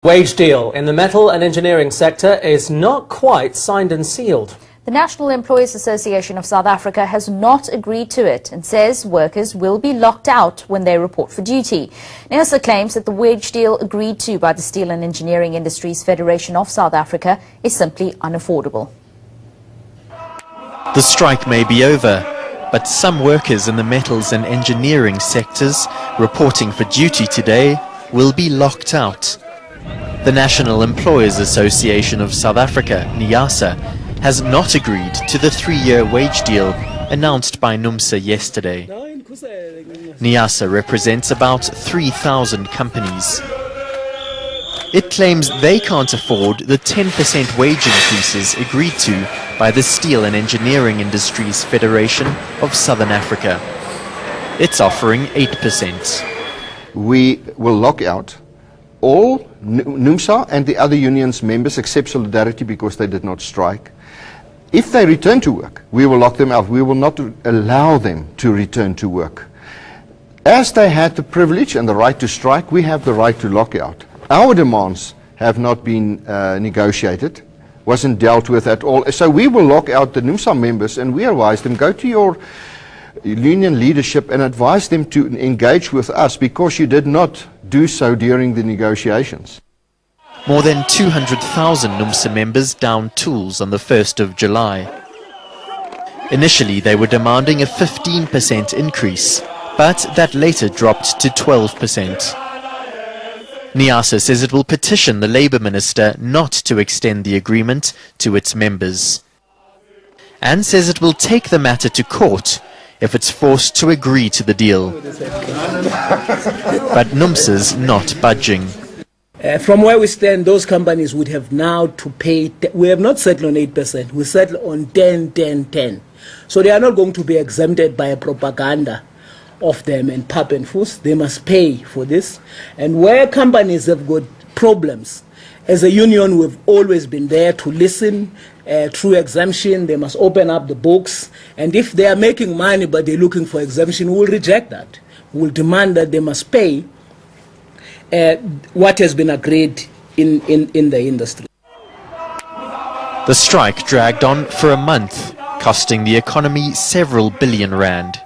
Wage deal in the metal and engineering sector is not quite signed and sealed. The National Employers Association of South Africa has not agreed to it and says workers will be locked out when they report for duty. NEASA claims that the wage deal agreed to by the Steel and Engineering Industries Federation of South Africa is simply unaffordable. The strike may be over, but some workers in the metals and engineering sectors reporting for duty today will be locked out. The National Employers Association of South Africa, NEASA, has not agreed to the 3-year wage deal announced by NUMSA yesterday. NEASA represents about 3,000 companies. It claims they can't afford the 10% wage increases agreed to by the Steel and Engineering Industries Federation of Southern Africa. It's offering 8%. We will lock out all NUMSA and the other unions members except Solidarity because they did not strike. If they return to work, we will lock them out. We will not allow them to return to work. As they had the privilege and the right to strike, we have the right to lock out. Our demands have not been negotiated, wasn't dealt with at all. So we will lock out the NUMSA members, and we advise them, go to your union leadership and advise them to engage with us because you did not do so during the negotiations. More than 200,000 NUMSA members downed tools on the 1st of July. Initially, they were demanding a 15% increase, but that later dropped to 12%. NEASA says it will petition the Labour Minister not to extend the agreement to its members, and says it will take the matter to court if it's forced to agree to the deal. But NUMSA's not budging. From where we stand, those companies would have now to pay. We have not settled on 8%. We settled on 10, 10, 10. So they are not going to be exempted by a propaganda of them and Papenfus. They must pay for this. And where companies have got problems, as a union, we've always been there to listen. Through exemption, they must open up the books. And if they are making money but they're looking for exemption, we'll reject that. We'll demand that they must pay what has been agreed in the industry. The strike dragged on for a month, costing the economy several billion rand.